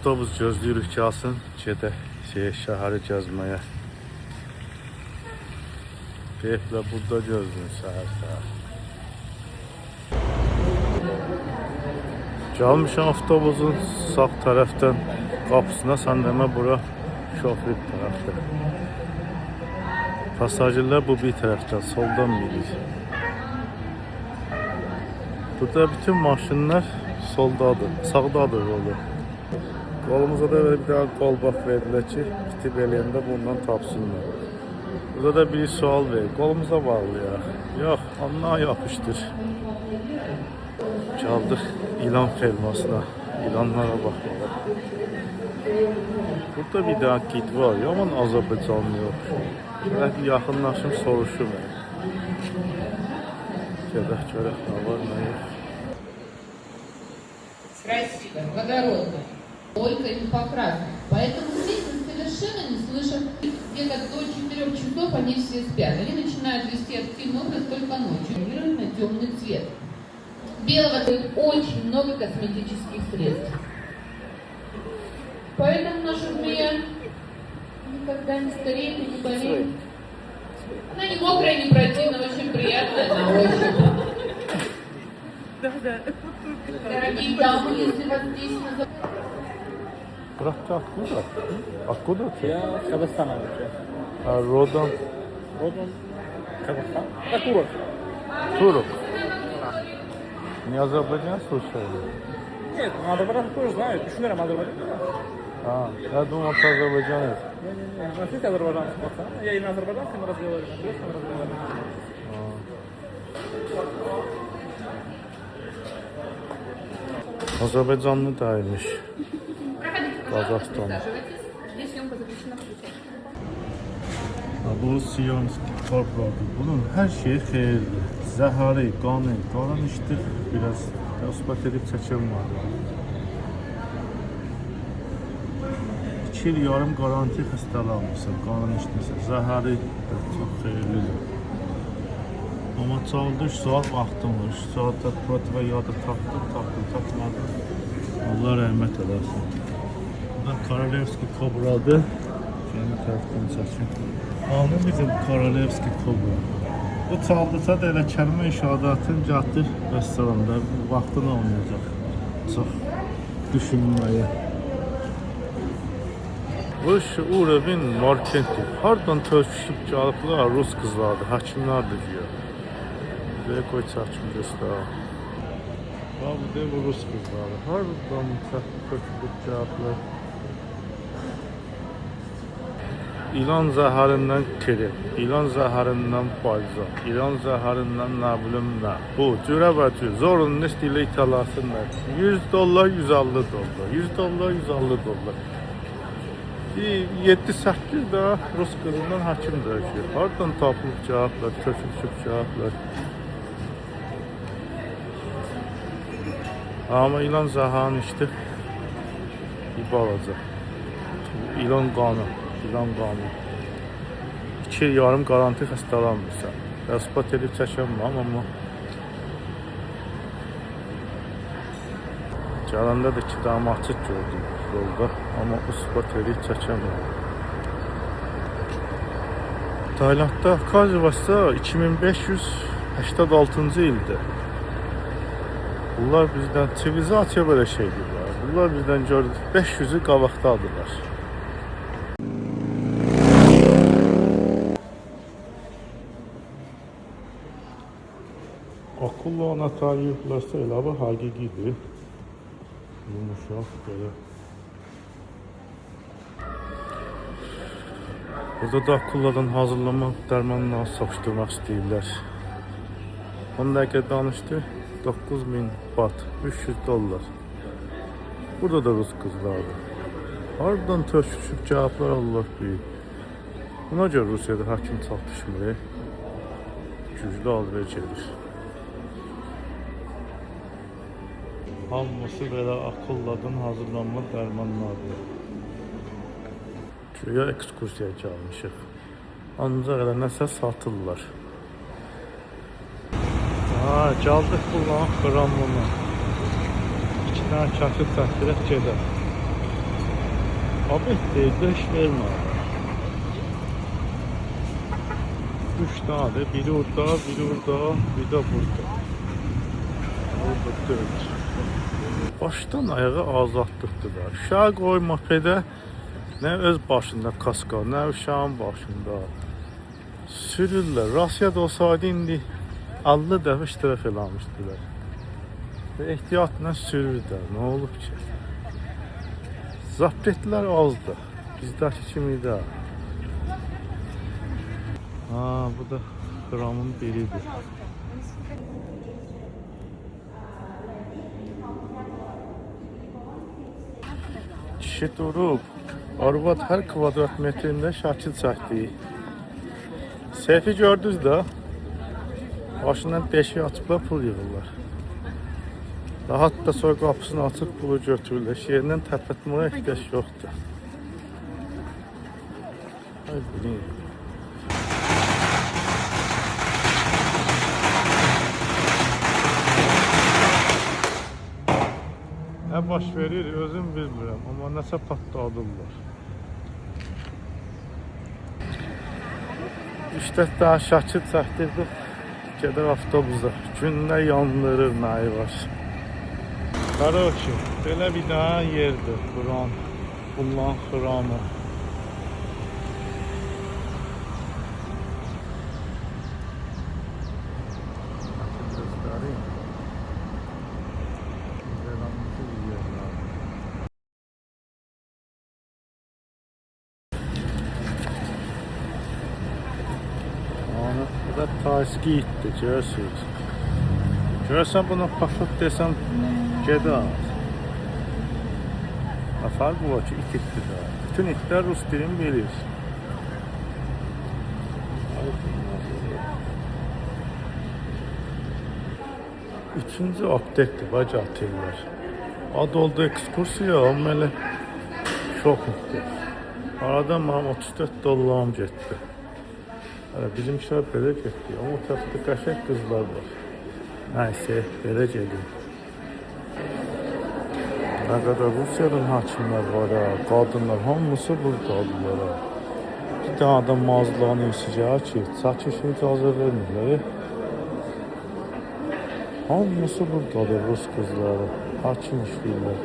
Avtobus gözləyirik gəlsin, gedək şəhəri gəzməyə. Keyiflə burada gözləyin səhər-səhər. Gəlmişəm avtobusun sağ tərəfdən qapısına, sən demə bura şoför tərəfdə. Pasajirlər bu bir tərəfdən, soldan bilir. Burada bütün maşınlar soldadır, sağdadır yolu. Qolumuza da bir daha qol bax verdilər ki, bitib eləyəndə bundan tapsınlar. Burada da bir sual verir, qolumuza bağlayaq. Yox, ondan yapışdır. Çaldık ilan fermasına, ilanlara baxmalar. Burada bir daha git var, yaman Azərbaycanlı yox. Şöyle bir yaxınlaşım soruşum. Gedək görək nə var, nə yox. Красиво, водородно, только не покрасно. Поэтому здесь мы совершенно не слышим. Где-то до 4 часов они все спят. Они начинают вести активный образ только ночью. На темный цвет. Белого стоит очень много косметических средств. Поэтому наша змея никогда не стареет и не болеет. Она не мокрая, не противная, очень приятная на ощупь. Дорогие дамы, если вас здесь назовут... Братка, откуда? Откуда ты? Я с Казахстана вообще. А родом? Родом Казахстан. Это Турок. Турок. Не Азербайджан слушали? Нет, Азербайджан тоже знают. Düşünürüm Азербайджан. Я думал, что Азербайджан нет. Не-не-не, у нас есть азербайджанский пацан. Я и на азербайджанском разговариваю, на турецком разговариваю. Azerbaycanlı daymış. Kazakistan. Bu Siyonski torpağı. Bunun her şeyi xeyirli. Zəhari, qanun, qaranışdır. Biraz ispat edib çəkilmədi. 2 il yarım garanti xəstələnmirsən, qaranışdırsan. Zəhari çox xeyirlidir. Ama çaldı 3 saat vaxtım var. 3 saatda protiva yada tapmadı. Allah rəhmət eləsin. Buradan Korolevski Kobradır. Şöyle tərəfdən çəkin. Anı bizim Korolevski Kobra. Bu çaldısa da elə kəlmə inşaadatın gətir restoranda vaxtını olmayacaq. Çox düşünməyə. Bu uğrevin marketi. Hardan tövküşüb gəldilər Rus qızlardır, həkimlərdir diyor. Buraya koy çarçım göster. Bu da bu Rus kızları. Hardan tövküşüb gəldilər. İlan zəhərindən krem, ilan zəhərindən balzam, ilan zəhərindən nə bilim nə. Bu cürəbəcür, zorunun istilə italasınlar. $100, $150. $100, $150. 7-8 daha Rus qızından həkim döyüşür. Hardan tapılıb cavablar, tökülüb cavablar. Amma ilan zəhərin işdir. Bir balaca. İlan qanı. İlan qanı. 2 il yarım garanti xəstələnmirsən. Ispat edib çəkənməm, amma gələndə də 2 dənə açıq gördüm yolda, amma ispat edib çəkənməm. Taylandda Kazivasda 2586-cı ildir. Bunlar bizdən sivilizasiya belə şeydir. Bunlar bizdən gördük 500'ü qabaqdadılar. Akulla ona tarihlərsə elə bu həqiqidir. Yumuşaq belə. Burada da akulladan hazırlamaq dərmanını satışdırmaq istəyirlər. 10 dəqiqə danışdı. 9000 baht, $300. Burada da Rus qızlardır. Hardan töküşüb cavablar Allah bilir. Buna görə Rusiyada həkim çatışmır. Güclü alver gelir. Hamısı belə akulladan hazırlanma dərmanlardır. Güya ekskursiya gəlmişik. Ancaq elə nəsə satırlar. Gəldik bunların xıramlığına. 2 dənə kəsib çəkdirək gedək. Habitti, dış vermə. 3 tane, biri orada, biri orada, bir de burada. Orada 4. Başdan ayağa azadlıqdılar. Uşağı qoy mopedə, nə öz başında kaska, nə uşağın başında. Sürürlər. Rusiyada olsaydı indi 50 dəfə iştiraf eləmişdilər. Və ehtiyatla sürürdülər. Nə olub ki? Zapretlər azdır. Bizdəki kimi də. Ha, bu da xramın biridir. Kişi durub, arvad hər kvadrat metrində şəkil çəkdi. Seyfi gördünüz də, başından deşiyi açıblar, pul yığırlar. Rahat da sonra qapısını açıb pulu götürürlər. Yerindən tərpətməyə ehtiyac yoxdur. Ay bilin. Nə baş verir özüm bilmirəm, amma nəsə patladırlar. İşte daha şəkil çəkdirdik, gedək avtobusa. Gündə yandırır nəyi var. Qaroçi, belə bir daha yerdir buran, bundan xıramı. Bu da taskiydi, görürsünüz. Görürsən buna paşot desəm, gedər. Fark var ki, it itdir də. Bütün itlər rus dilini bilir. Üçüncü aptekdir, baca atırlar. Adı oldu ekskursiya, amma elə şokdur. Aradan mənim 34 dollarım getdi. Bizim işler belə getdi, amma o tərəfdə qəşəng qızlar var. Nəysə, belə gedim. Nə qədər Rusiyadan hakimlər var, qadınlar, hamısı buradadılar. Bir dənə adam mağazalarını yiyəcək ki, çəkişini icazə vermirlər. Hamısı buradadır, Rus qızları, hakim işləyirlər.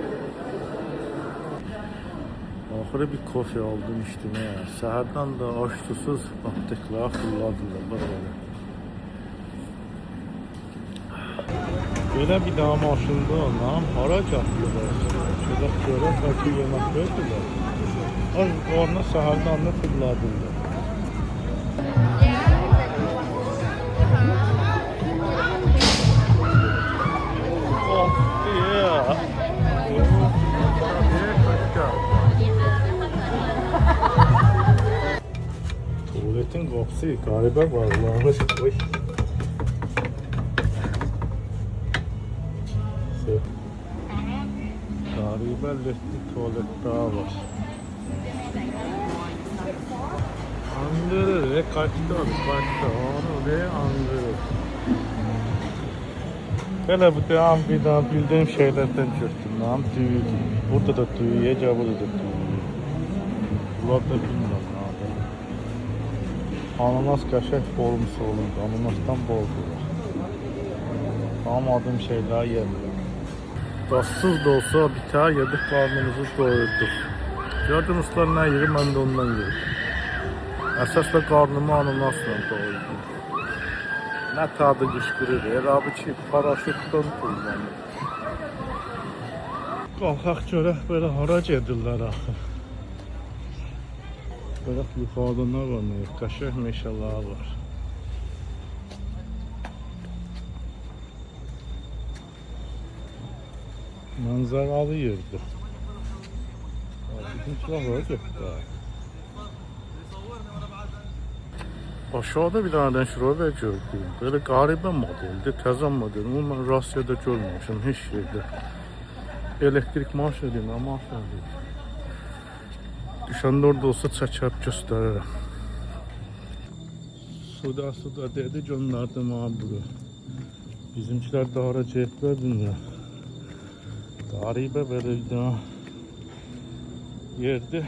Axırı bir kofe aldım içdim ya. Səhərdən də açdısız apteklara fırladılar. Böyle. Belə bir daha maşında ondan hara gətirdilər. Şöyle görək, bəlkə yemək verdilər. Az qorna səhərdən də fırladılar. Oh, yeah. Tuvaletin qapısı qəribə bağlanmış. Oy. Qəribə lehti tuvaletlər var. Andırır, kaçtı, onu ne andırır. Belə bu devam bir daha bildiğim şeylerden gördüm. Nam düğü. Burada da düğüye, burada da düğü. Bunlar da bilmiyorum. Ananas qəşəng olmuş olundu. Ananasdan boldular. Almadığım şeyler yemiyorum. Tatsız da olsa bir tane yedik, karnımızı doyurduk. Gördüm ustalar ne yiyir, ben de ondan yedim. Əsasla karnımı ananasla doyurdum. Ne tadı qışqırır, abi ki paraşütdən kullanır. Qalxaq görək belə hara gedirlər axı. Böyle yukarıda ne var ne yok? Qəşəng meşələr var. Manzaralı yerdir. Bizimkiler var getdi. Aşağıda bir tane Rover gördüm. Böyle qəribə modeldi, təzə model. Onu mən Rusiyada görməmişim heç yerdə. Elektrik maşını deyim, ama maşını deyim. Düşəndə orada olsa çəkib göstərirəm. Suda dedi, gönderdim abi bunu. Bizimkiler de hara cehblər bilmirəm. Qəribə belə bir dənə yerde.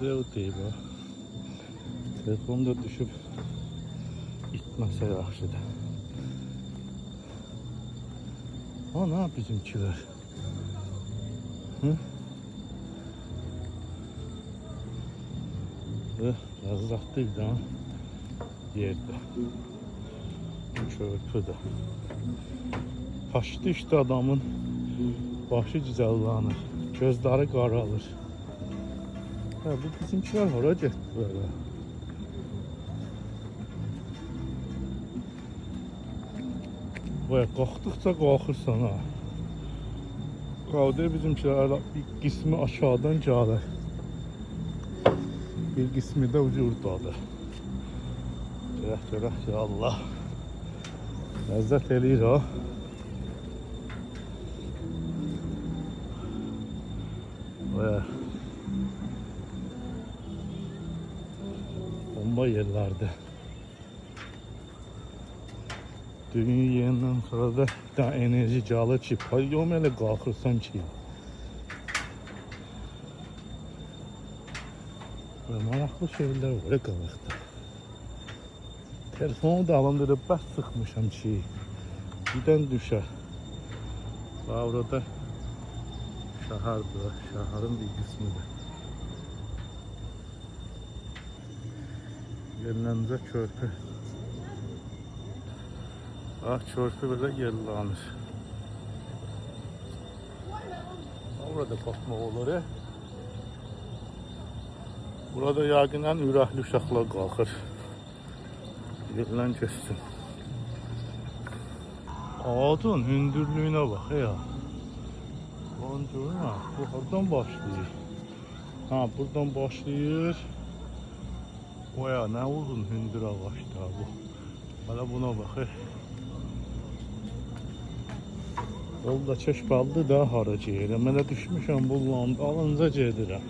Bir de o deyib ha. Telefon da düşüb itməsə yaxşıdır. Ana bizimkiler. Hı? Yazıqdı bir daha yerde. Çörpü de. Taşdı işte adamın başı cüzəllanır. Gözləri qaralır. Bu bizimkiler hara getdi böyle? Vay, qalxdıqca qalxırsan ha. Qaldı bizimkiler bir qismi aşağıdan gəlir. Bir qismi də ucurdadır. Görək ki Allah. Ləzzət eləyir ha. Vay. Bomba yerlərdə. Düğün yiyəndən sonra da bir tane enerji gəlir ki, payım elə qalxırsan ki. Ve maraqlı şeylər var qabaqda. Telefonu da alındırıb bəs sıxmışam ki, birdən düşər. Orada şəhərdir, şəhərin bir qismidir. Yerləncə körpü. Körpü belə yerlanır. Orada baxmaq olur. Burada yəqinən ürəkli uşaqlar qalxır. Yerlən keçsin. Ağacın hündürlüyünə bax ya. Boncuna, bu hardan başlayır? Ha, buradan başlayır. Oya, nə uzun hündür ağaçdır bu. Hala buna bax. Yolda çeşbaldı da haraca yerə. Mənə düşmüşəm bu landa alınca gedirəm.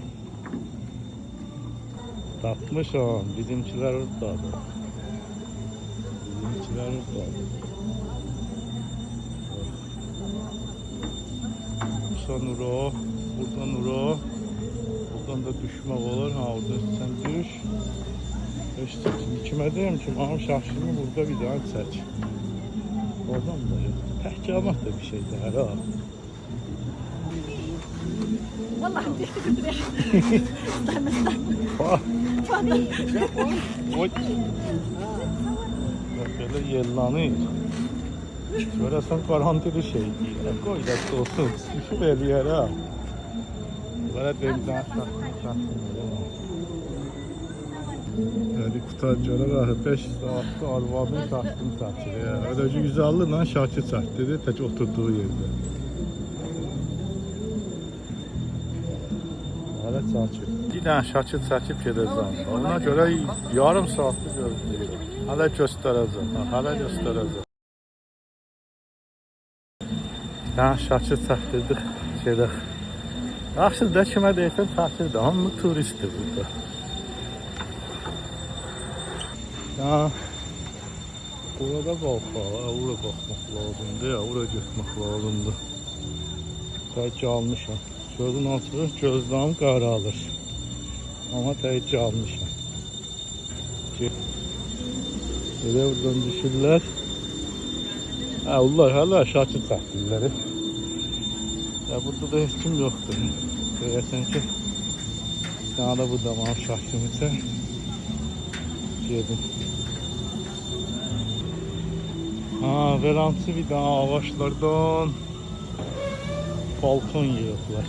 Tapmışam, bizimkiler oradadır. Bizimkiler oradadır. Buradan ura, buradan ura. Buradan da düşmək olur. Ha, oradan sen düş. İşte kime deyim ki, ağam şahşını burada bir daha çək. Oradan da yok. Təhkimat da bir şey der ha. Vallahi dişti götürüyor. İstemem. Oy. Böyle yerlanır. Görəsən garantili şey deyir. Qoy da olsun. Düşüb eləyər ha. Belə deyildən şahsın. Yani kurtarıcılar 5 saatte arvadın şahsını çəkir. Ödəci 150 ilə Şakir çəkdir, tək oturduğu yerdə. Hələ çəkir. Bir dənə Şakir çəkib gedəcəm. Ona görə yarım saatlı gözləyirəm. Hələ göstərəcəm. Hələ göstərəcəm. Yəni Şakir çəkdirdik, gedək. Yaxşı da kimə deyirsən çəkirdir, amma turistdir burada. Ya, burada qalxaq, ora qalxmaq lazımdır, ora getmək lazımdır. Tək almışam. Gözün açılır, gözlərim qaralır. Amma tək almışam. Belə buradan düşürlər. Onlar hələ Şakir çəkdirlər. Burada da heç kim yoxdur. Görəsən ki, bir dənə də burada mənim Şakirimi çək. Gedim. Ha, veransı bir dənə ağaçlardan balkon yığıblar.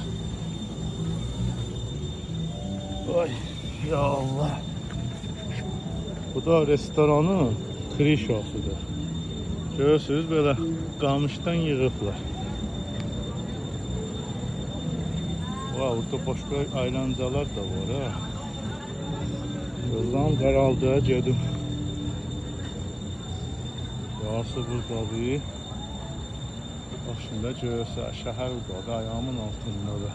Ay, ya Allah. Bu da restoranın krişasıdır. Görürsünüz, belə qamışdan yığıblar. Burada başqa əyləncələr də var ha. Gözdən qaraldığa gedim. Yası buradadır. Başında görürsə şəhər buradadır, ayağımın altındadır.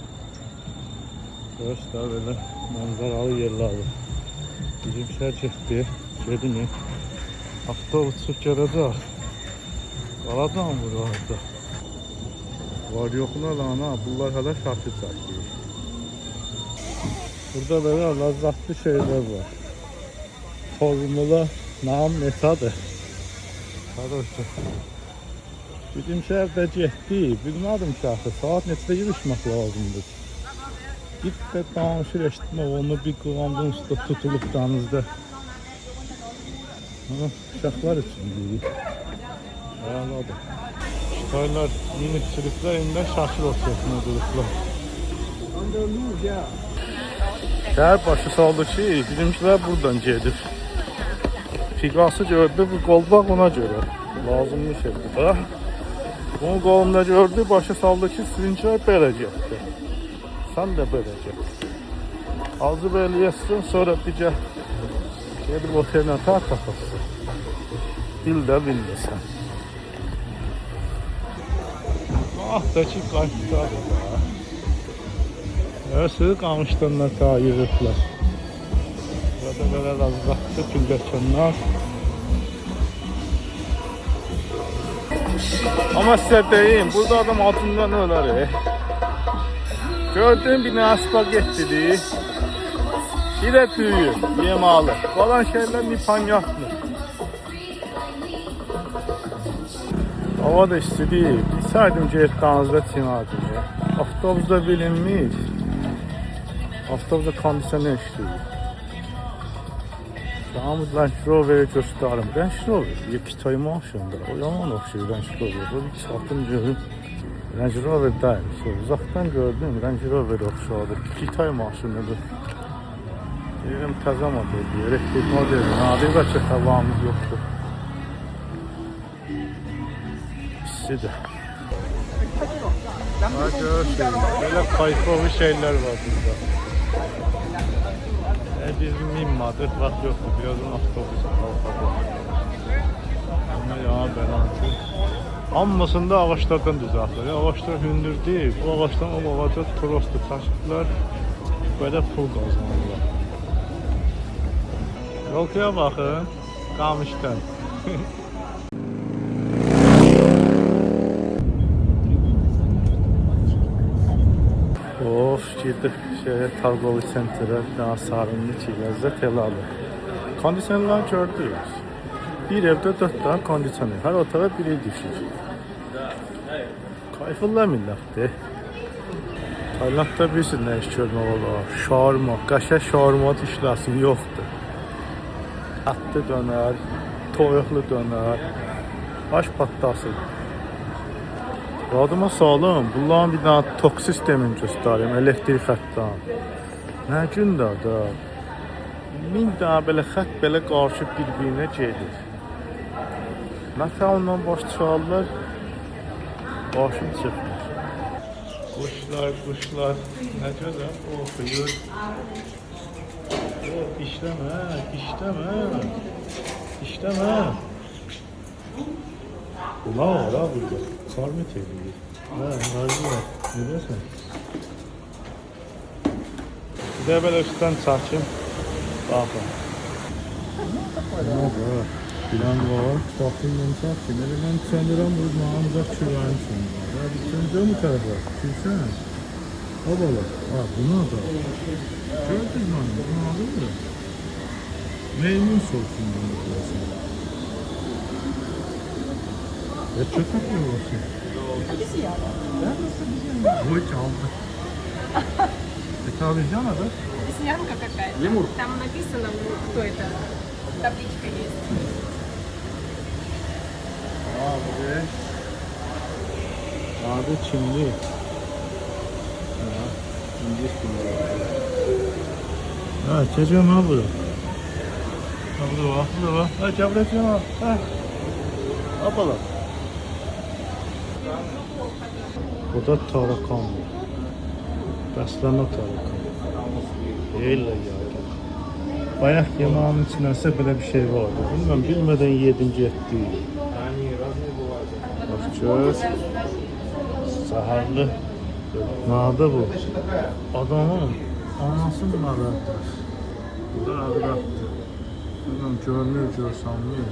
Görürsə belə mənzaralı yerlərdir. Bizim şəhər getdi, gedim. Avtobus çıxıb gələcək. Qalacam burada. Var yoxuna lana, bunlar hala şarkı çəkir. Burada böyle lezzetli şeyler var. Formula nam netadır. Kardeşim. Bizim şehirde getdi, bilmədim ki axı, saat neçədə yürüşmək lazımdır. Git de danışır eşitmə, onu bir qıvamdın üstə tutulup danızda. Uşaqlar üçün deyil. Ayağladı. Şikaylar minik çürüklər indi Şakir ortasına durublar. Şəhər başı saldı ki, bizimkilər buradan gedir. Fiqası gördü, bu qolbaq ona görə. Lazımlı şeydir. Bax. Bunu qolumda gördü, başı saldı ki, sizinkilər belə getdi. Sən də belə get. Azı belə yesin, sonra digər gedib otelinə tapasın. Bil də bilməsən. Ah da ki, qayıtdadır da. Sığ qamışdanlar ta yığıblar. Burada belə razıqatlı pilləkənlər. Ama size deyim, burada adam altından ölər. Gördüğüm bir spagettidir. Bir de tüyü, yemalı. Falan şeyler nipan yapmır. Hava da istidir. Bilsaydım cihətdanızda çinadır. Avtobusda bilinmiş. Avtobusda kondisyoner işləyir. Tamam, Range Rover'ı göstərim. Range Rover, Yekitay maşında. O yaman oxşayır Range Rover. O bir satım görüm. Range Rover değil. Uzaqdan gördüm, Range Rover oxşadı. Yekitay maşınıdır. Deyirəm, təzə modeldir, elektrik modeldir. Nadir və ki, havamız yoxdur. Pisidir. Böyle kayfovi şeyler var burada. Biz minmadık, vaxt yoxdur. Birazdan avtobusa qalxadı. Ama ya belansı. Hamısında ağaçlardan düzəltlər. Ağaçlar hündür deyil. Bu ağaçdan o ağaca trostu taşıdılar. Böyle pul qazanırlar. Yolkaya baxın. Qamışdan. Of, girdik Targoviy sentrə, daha sarınlı ki, ləzzət elalı. Kondisyonerlər gördük. Bir evdə 4 tane kondisyoner, hər otağa biri düşür. Kayfırlar millətdir. Taylandda bilirsin nə iş görmək olar. Şarma, qəşəng şarma işləsin yoxdur. Ətli dönər, toyuqlu dönər, baş patlasın. Radıma sağlam, bunların bir dana tok sistemini göstəreyim, elektrik xətdən. Nə gündür da, 1000 dana belə xət belə qarışıb bir-birinə gedir. Nətə ondan baş çalırlar, başım çıxmır. Quşlar, nə gözəl oxuyur. İşləmə. Ulan var ha burada. Karmet ediyor. Nargile var. Ne diyorsun? Bir de böyle üstten çarçayım. Bakın. Ne var? Plan var. Bakın ben çarçayım. Ben sanırım bu mağaza çürüğün sonunda. Ya bir söndürü mü tarafa? Külsene. O balık. Ha buna da. Gördün mü? Bunu aldın mı? Meymun sosun bunu burası. Ya çöpek mi burası? Ой, чалка. Это обезьяна, да? Обезьянка какая-то. Лемур. Там написано, кто это. Табличка есть. Abi. Abi Çinli. İngiliz filmleri. Ha, çocuğum ha burada. Ha burada bak. Ha, çabracığım ha. Ha. Apala. Bu da tarakan. Bəslənmə tarakan. Elə yaydı. Bayaq yemeğin içinəsə belə bir şey vardı. Bilmem, bilmədən yedin getdi. Bax göz. Saharlı. Nadı bu. Adamın anasının ağırdır. Bu da ağırdır. Bilmem, görmür, görsanmır.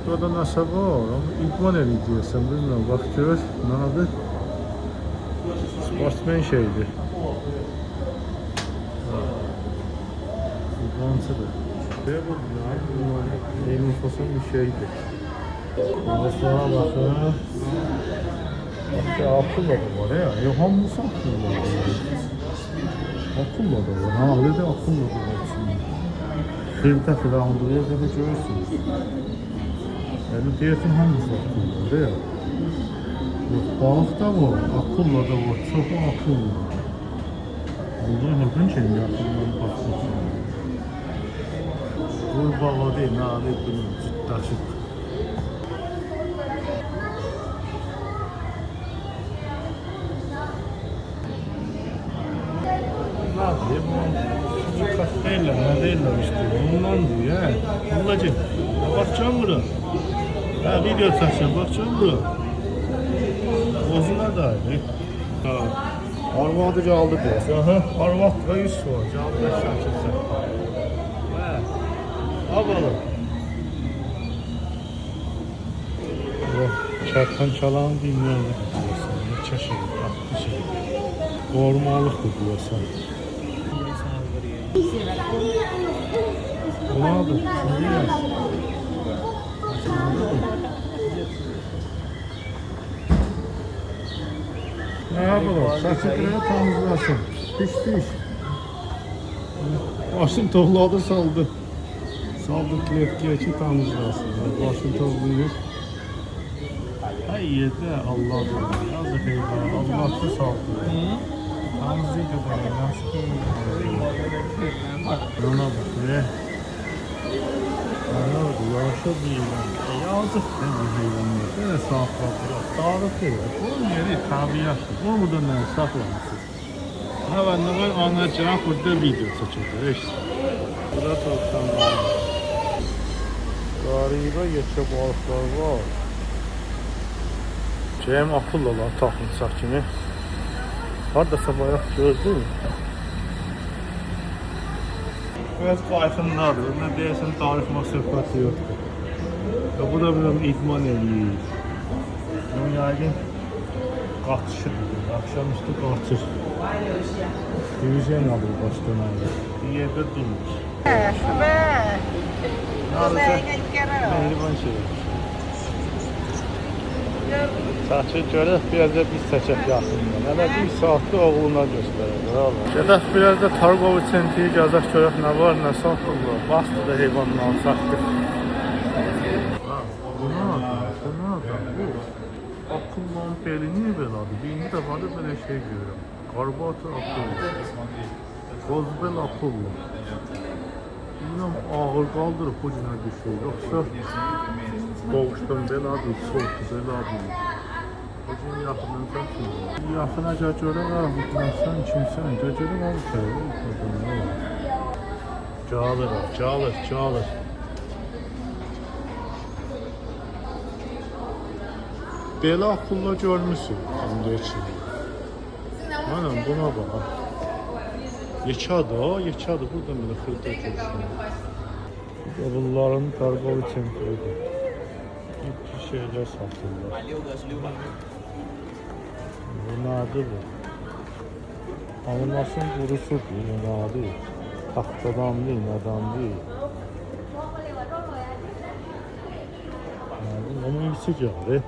Burada da nəsə var, amma idman eli deyəsən, bilmirəm, bax gör, nədir? Sportmen şeydir. İdmancıdır. Şey bu, eyni fason bir şeydir. Burasına baxın. Bax, akıllı da var ya, hamısı akıllı da var. Akıllı da var, ha, öyle de akıllı da var içinde. Xırda filan buraya da görürsünüz. Yani deyəsən hamısı akıllı ya. Yok, balık da var, akıllı da var, çok akıllı. Bunları hepin şeyin yakından baxsın. Bu balığı değil, nalı bunun ciddaşık. Ne yapayım? Kaç değiller, ne değiller işte. Bundan diyor ya. Ablacığım, bakacağım buna. Ha, video çekeceğim, bakacağım buna. Bozuna da öyle. Ha. Arvadı caldı diyorsun. Aha, arvad da 100 var. Caldı da şarkısı. Ha. Al bakalım. Oh, çarpan çalan dinliyorlar diyorsun. Ne çeşit, tatlı şey. Kormalık da diyorsun. Bu ne oldu? Şimdi yaz. Ne yapalım? Saçıkları temizlesin. Piş. Başını topladı saldı. Saldı kletkiye için temizlesin. Başını toplayıp. Ay yedi Allah'ım. Yazık eyvallah. Allah'ı saldı. Temizliği de bana nasıl Ona bak be. Ne oldu? Yaşa değilim. Yazık değil mi hayvanlar? Böyle sakladılar. Tarık değil. Bunun yeri tabiatı. Buradan ne saklamışsınız? Ha ben de var anlatacağım. Burada video çekiyor. İşte. Burada tavşan var. Gariba geçe balıklar var. Cem akıllılar taxınsak kimi. Haradasa bayaq gördün. Biraz qayfındadır. Ne deyəsən tarixmə söhbəti yoxdur. Bu da biləm idman eləyir. Bunun yəqin qaçışıdır. Akşamüstü qaçır. Divizyon alır başdan alır. Bir yerdə durur. Mehriban şey. Saçı görək, biraz da biz çəkək yaxından. Hələ bir saatda oğluna göstərək. Gedək biraz da Targovu çentiyi gəzək görək nə var, nə satılır. Bastı da heyvanla alsaqdır. Bu nə adam? Bu akıllan beli niyə belədir? Birinci dəfə də belə şey görürəm. Qarbatı akıllı. Qozbel akıllı. Bilməm ağır qaldırıb bu günə düşür. Yoxsa doğuşdan belədir, soğukdu belədir. Bu gün yaxınlansan kimdir? Yaxınaca görək ağırlıqlarsan kimsən? Görək ağırlıqlar. Çalır. Belə akıllı görmüsün. Mənəm buna bax. Yekədir. Buradan belə xırda görürsün. Bunların Targovu çentidir. İki şeyler satırlar. Bu nadir bu. Animasyon kurusudur. Bu nadir. Taxtadan değil, nədən değil. Onun iyisi gəlir.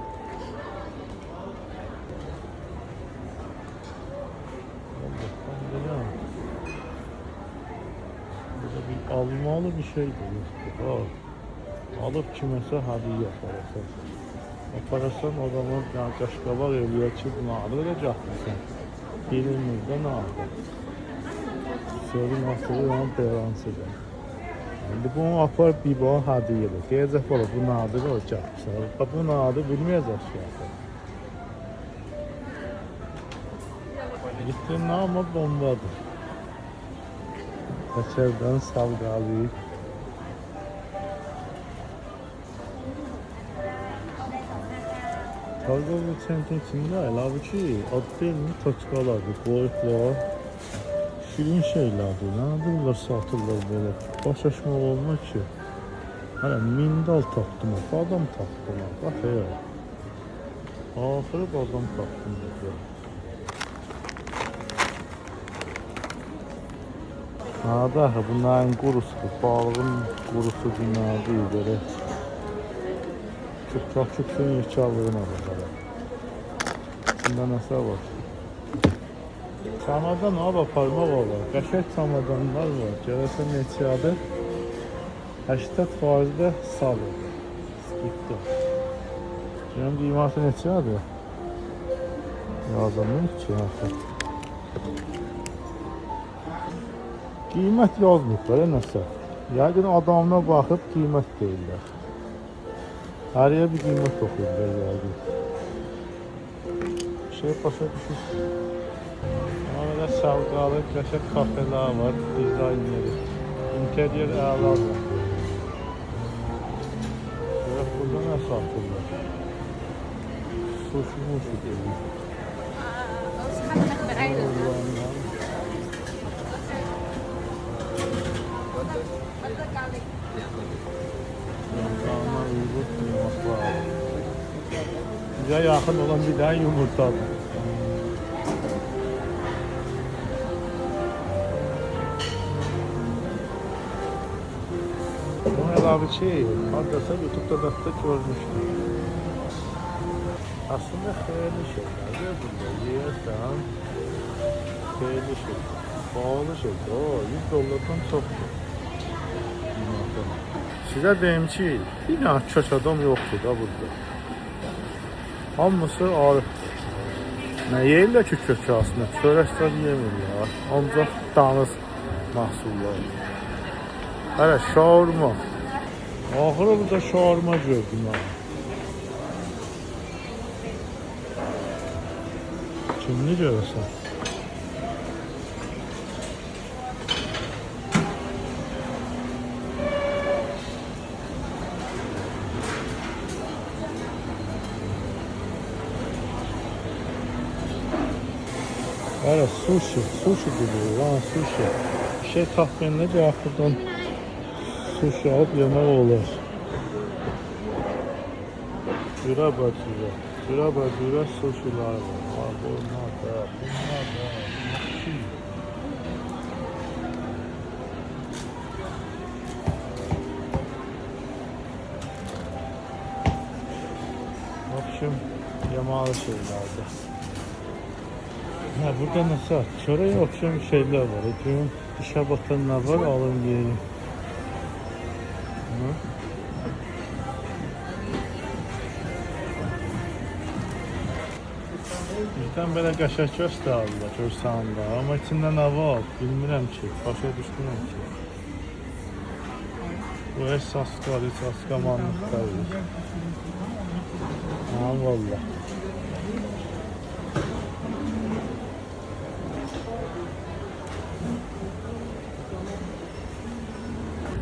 Almalı bir şey değil. Alıp kiməsə hədiyyə aparasın. Aparasın o zaman qaşqabaq eləyər ki, bunu alıracaqsın. Birimizdə nə alır? Sözün asılı olan belansıdır. İndi bunu apar bir bana hədiyyə. Deyəcək bala bu nadir olacaqsın. Bu nadir bilməyəcək ki. Gittin ama bombadır. Kaçerden savgalı. Targovu çentin içinde əlavə ki, ad deyilmi toçkalardır, boyutlar, şirin şeylerdir. Nədirlər satırlar belə, baş aşmaq olmaz ki. Hələ mindal tapdım, badam tapdım. Bax ya. Axırı badam tapdım. Nada, bunların qurusu, balığın qurusu dünyada böyle. Çok suyun içalığına bakalım. Bunda nəsə var? Çamadan abi parmaq var. Qəşəng çamadanlar var. Görəsən neçədir? 80% salı. Skipti. Görəm qiyməti neçədir? Yazılmır ki artıq. Qiymət yazmırlar nəsə. Yəqin adamına baxıb qiymət deyirlər. Hərəyə bir qiymət oxuyurlar yəqin. Şey başa düşür. Orada şalqalı, qəşəng kafeler var, dizaynları. İnteryer əladır. Görək burada nə satırlar? Sushi deyil. Yanlarına uygun yumurta var. Bize yakın olan bir tane yumurta var. Abi şey, haddasa YouTube'da da görmüştüm. Aslında hayırlı şeyler burada yiyersen hayırlı şeyler, pahalı şeyler. $100'dan çoktur. Size deyim ki, bir tane köç adam yoktur da burada. Hamısı arı. Ne yeyirlər ki kökü aslında, çörəklər yemirlər. Ancaq dağız mahsullar. Hələ şaurma. Ahırı burada şaurma gördüm ben. Kimli görürsən? Hələ sushi gibi lan sushi. Şey tahminlə cevaplardan sushi alıp yemek olur. Cüra bacıra sushi'lar var. Bunlar da. Akşam yamalı şeylerde. Ha burada nasıl? Çöreği akşam şeyler var. Diyorum dışa batanlar var, alın yiyelim. Bizdən belə qəşəng göstərirlər, görsənlər. Amma içində nə var, bilmirəm ki, başa düşmürəm ki. Bu heç saska manlıq deyil. Ha, valla.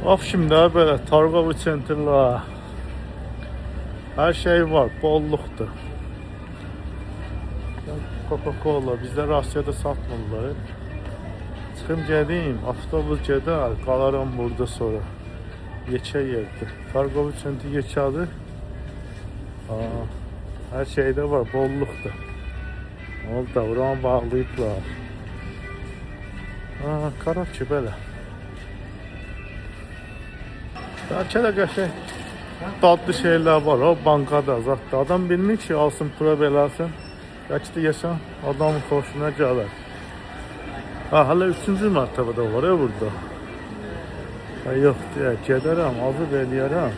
Of şimdi böyle Targovu Center'la her şey var, bolluqdur. Coca-Cola bizdə Rusiyada satmırlar. Çıxım gedim, avtobus gedər, qalaram burada sonra. Yekə yerdir. Targovu Center yekədir. Her şeydə var, bolluqdur. Oldu da, buranı bağlayıblar. Qarab ki, belə. Bəlkə də qəşəng dadlı şeyler var, o bankada zaten. Adam bilmir ki, alsın pula beləsin. Belki de yaşam adamın hoşuna gələr. Hala 3-cü mərtəbədə var ya burada. Yox deyə, gedərəm, azıb eləyərəm.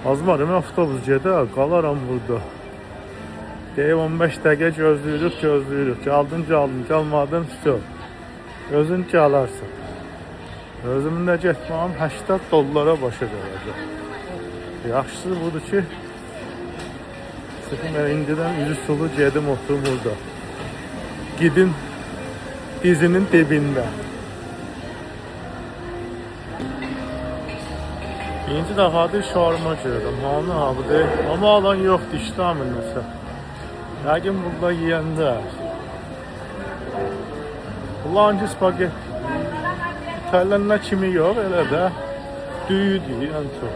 Azmarım, avtobus gedər, qalaram burada. Deyib 15 dəqiqə gözləyirik. Gəldin, gəlmadın, stop. Özün gələrsən. Özümün də getməm $80 başa gələcək. Yaxşısı budur ki, ben indidən üzü sulu gedim oturum burada. Gidin dizinin dibində. Birinci dəfədir şaurma gördüm. Hanı abi deyil. Ama alan yoxdur, işləmir nəsə. Yəqin burada yiyəndə. Bulanci spagetti. İtalyanlar kimi yox, elə də. düyüdür en çok.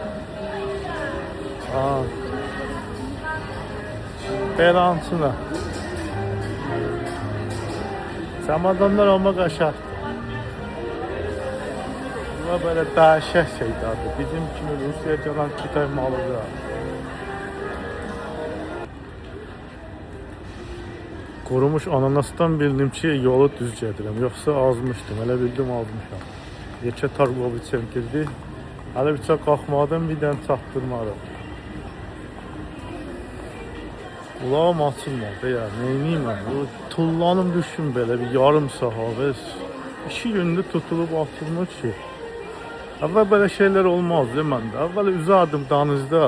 Ha. Belansına. Çamadanlar ama qaşaqdır. Bunlar böyle dəhşət şeylərdir. Bizim kimi Rusiyaya gələn Kitay malıdır. Qurumuş ananasdan bildim ki, yolu düz gedirəm. Yoxsa azmışdım, elə bildim azmışam. Yekə Targoviç sentirdi. Hələ bir çox qalxmadım, bir dənə çatdırmadım. Ulağım açılmadı ya, neyniyim mən? Tullanım düşün belə bir yarım saat. 2 gündür tutulub atılmış ki. Əvvəl belə şeylər olmazdı məndə. Əvvəl üzərdim danızda.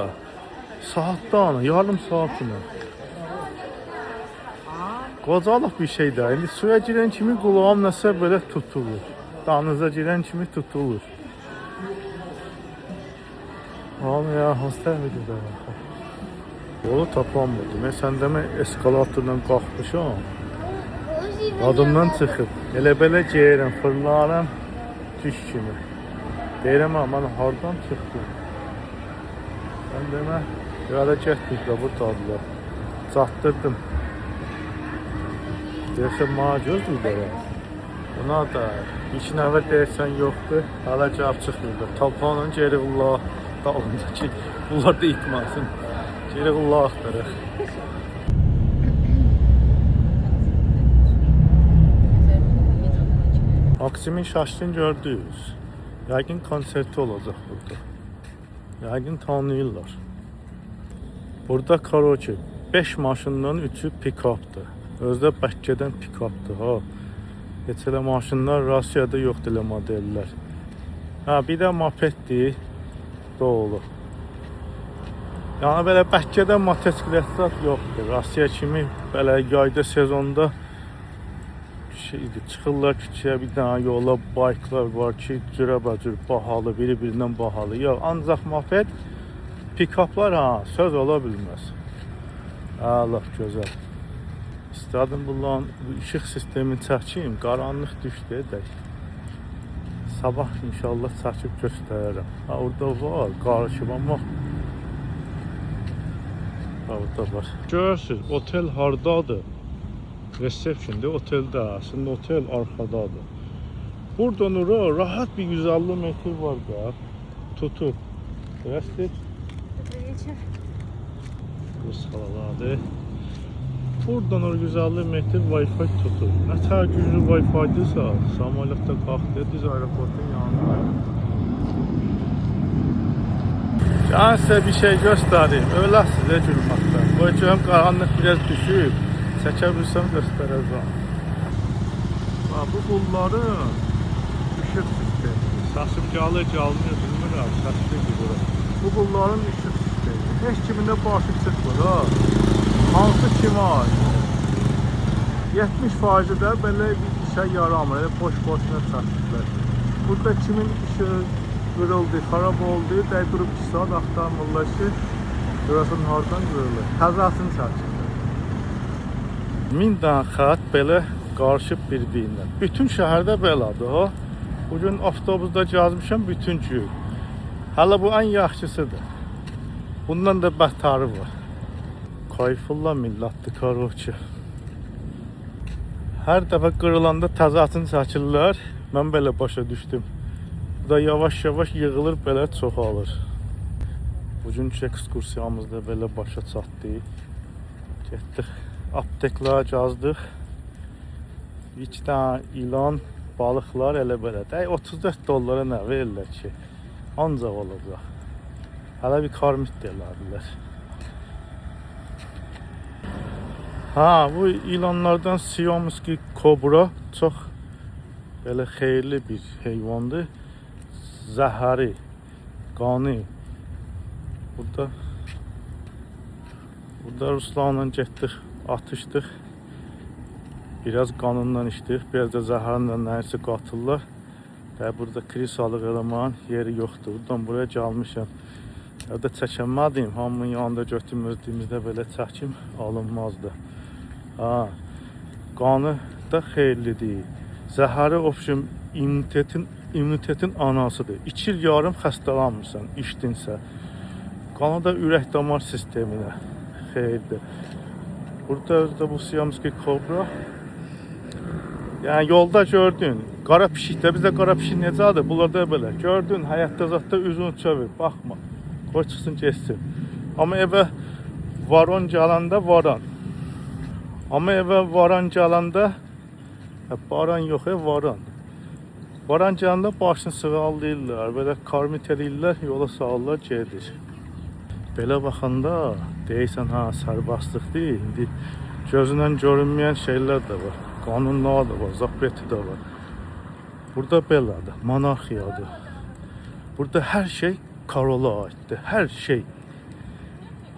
Saatdan, yarım saatını. Qocalıq bir şey də. İndi suya girən kimi qulağım nəsə belə tutulur. Danıza girən kimi tutulur. Oğlum ya, hastaya gidiyor da. Yolu tapanmadı. Mən səndəmə eskalatorla qalxmışam. Adımdan çıxıb. Elə belə geyirəm, fırlaram düş kimi. Deyirəm mən hardan çıxdım? Sən demə, yada getdik də bu tadılar. Çatdırdım. Deyirsən, mənə gözdür də ya. Buna da iki nəvə deyirsən yoxdur, hələ cavab çıxmır. Talpanın geri qulaq dalınca ki, bunlar da itməsin. Geri qulaq axtarıq. Maksimin Şaşkın gördünüz. Yəqin konserti olacaq burada. Yəqin tanıyırlar. Burada karaoke 5 maşından 3'ü pick-up'dır. Özdə Bəkkədən pick-up'dır ha. Heç elə maşınlar Rusiyada yoxdur elə modellər. Ha, bir də mopeddir. Doğru. Yəni belə Bəkkədə motosikletlər yoxdur. Rusiya kimi belə yayda sezonda şeydir, çıxırlar küçəyə bir dənə yola bayklar var ki, cürəbəcür bahalı, biri-birindən bahalı. Yox, ancaq moped, pick-uplar ha, söz ola bilməz. Allah gözəl. İstədim bunların işıq sistemini çəkim, qaranlıq düşdü edək. Sabah inşallah çəkib göstərərəm. Ha, orada var, qarışıb amma orada var. Görürsünüz, otel hardadır? Resepsiyonda oteldə, aslında otel arxadadır. Buradan oraya rahat bir 150 metr var da. Tutup. Здравствуйте. Добрый buradan oraya 150 metr Wi-Fi tutur. Nə tər güclü Wi-Fi'dirsə, samolyotda qalxdı, düz aeroportun yanında. Yani size bir şey göstereyim. Öyləsiz gülməkdən. Qoyacağım qaranlıq biraz düşüb. Çəkəbilsəm göstərəcəm. Bu qulların işıq sistemi. Saçıb gəlir, gəlmir, bilmirəm, səslidir bura. Bu qulların işıq sistemi. Heç kimində başı çıxmır ha. Hansı kimi ait? 70% də belə bir işə yaramır. Elə boş-boşuna çəkiblər. Burada kimin işığı qırıldı, xarab oldu, dəy durub 2 saat axtarmırlar ki, görəsən hardan qırılır. Təzəsini çəkiblər. 1000 dənə xətt belə qarışıb bir-birinə. Bütün şəhərdə belədir ha. Bugün avtobusda gəzmişəm bütün gün. Hələ bu ən yaxşısıdır. Bundan da bətəri var. Kayfullah millətdir karaoke. Hər dəfə qırılanda təzəsini çəkirlər. Mən belə başa düşdüm. Bu da yavaş-yavaş yığılır, belə çoxalır. Bugünkü ekskursiyamızda belə başa çatdı. Getdik. Apteklara cazdıq. 2 dənə ilan balıqlar elə belə. 34 dollara nə verirlər ki? Ancaq olacaq. Hələ bir karmit deyirlər. Ha, bu ilanlardan Siamski kobra çox belə xeyirli bir heyvandır. Zəhəri, qanı. Burada Ruslanla getdik, atışdıq. Biraz qanından içdik, biraz da zəhərindən nəyəsə qatırlar. Burada krisalıq eləmənin yeri yoxdur. Buradan buraya gəlmişəm. Evdə çəkəmədiyim, hamının yanında götürmürdüyümüzdə belə çəkim alınmazdı. Qanı da xeyirlidir. Zəhəri immunitetin immunitetin anasıdır. 2 il yarım xəstələnmirsən, içdinsə. Qanı da ürək damar sisteminə xeyirdir. Burada özdə bu Siamski kobra. Yəni yolda gördün, qara pişikdə, bizdə qara pişik necədir? Bunlarda belə. Gördün, həyatda zətdə üzünü çövür, baxma. Qoy çıxsın, geçsin. Amma evə varon gələndə varan. Amma evə varan gələndə baran yox, varan. Varan gələndə başını sığallayırlar, belə karmit eləyirlər, yola salırlar, gedir. Belə baxanda deyirsən, ha, sərbastlıq deyil. İndi gözündən görünməyən şeylər də var. Qanunlar da var, zapreti də var. Burada belədir, monarxiyadır. Burada hər şey Karola aiddir, hər şey.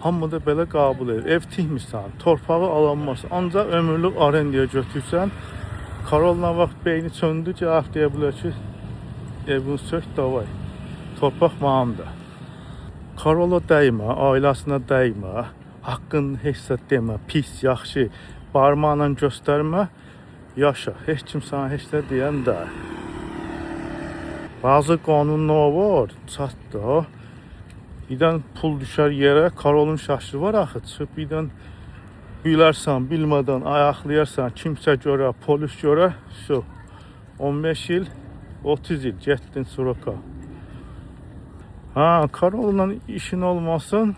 Hamı da belə qəbul edir. Ev tikmirsən, torpağı alanmaz. Ancaq ömürlük arendaya götürsən, Karolla vaxt beyni çöndü, cavab deyə bilər ki, evini sök, davay. Torpaq mənimdir. Karola dəymə, ailəsinə dəymə, haqqını heç də demə, pis, yaxşı, barmaqla göstərmə, yaşa. Heç kim sana heç də deyən deyil. Bazı qanunlar var, çatdı. Birdən pul düşər yerə, Karolun şaşı var axı, çıxıb birdən bilərsən, bilmədən ayaqlayarsan, kimsə görə, polis görə, 15 il, 30 il, getdin Suroka. Ha, Karolla işin olmasın,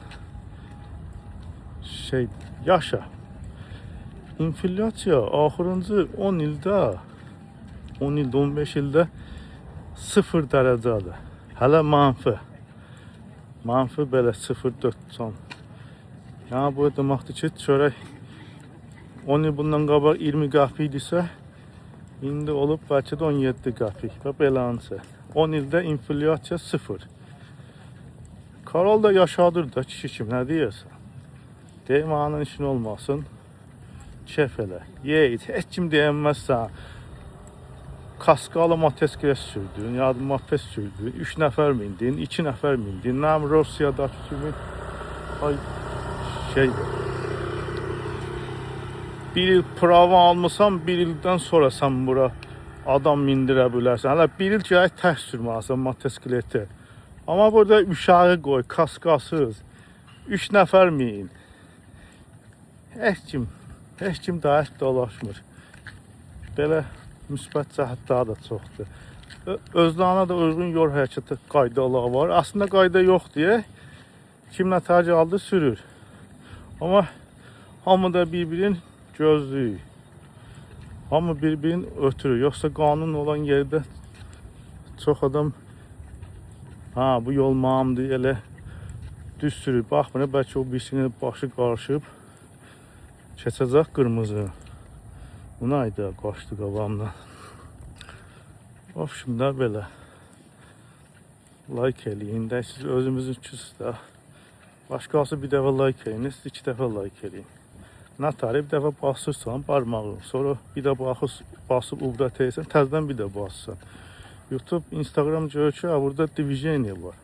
yaşa. İnflyasiya axırıncı 10 ildə, 10 ildə, 15 ildə 0 dərəcədir. Hələ mənfi. Mənfi belə 0,4. Yəni bu deməkdir ki, çörək 10 il bundan qabaq 20 qəpik idisə, indi olub bəlkə də 17 qəpik və beləncə. 10 ildə inflyasiya 0. Karol da yaşadır da kişi kimi, nə deyirsən? Deyim, anın işin olmasın, kef elə, ye, heç kim deyənməzsən. Kaskalı motosiklet sürdün, ya da moped sürdün, 3 nəfər mindin, 2 nəfər mindin, nəm Rusiyadakı kimi bir il prava almışsan, bir ildən sonra sən bura adam mindirə bilərsən. Hələ bir il gərək tək sürməlisən motosikleti. Amma burada uşağı qoy, kaskasız, 3 nəfər min. Heç kim daş dolaşmır. Belə müsbət cəhətləri də çoxdur. Özlərinə də uyğun yol hərəkəti qaydaları var. Aslında qayda yox deyə kimlə tərcih aldı sürür. Amma hamı da bir-birini gözləyir. Hamı bir-birini ötürür. Yoxsa qanun olan yerdə çox adam bu yol mənimdir, elə düz sürür. Baxmır, bəlkə o birisinin başı qarışıb keçəcək qırmızı. Buna ayda qaçdı qabağımdan. Ofşumda belə. Like eləyin. Siz özümüzün üçüsüzdə. Başqası bir dəfə like eləyin, siz 2 dəfə like eləyin. Nətari bir dəfə basırsan barmağı, sonra bir də basıb uğrat edirsən, təzdən bir də basırsan. YouTube, Instagram görür ki, burada divizeniya var.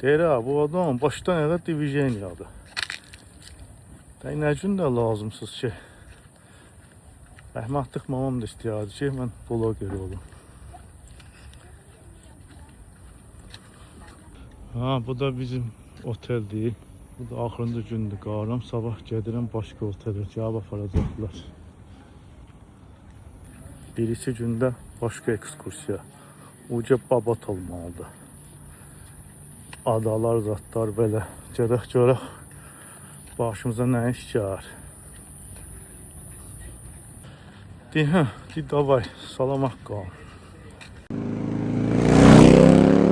Deyir, bu adam başdan elə divizeniyadır. Nə gün də lazımsız ki, rəhmətlik mamam da istəyirdi ki, mən bloger olum. Bu da bizim oteldir. Bu da axırıncı gündür qarım. Sabah gedirəm başqa otelə, cavab aparacaqlar. Birisi gündə başqa ekskursiya. Uca babat olmalıdır. Adalar, zatlar belə. Görək. Başımıza nə iş gəlir. Davay, salamat qalın.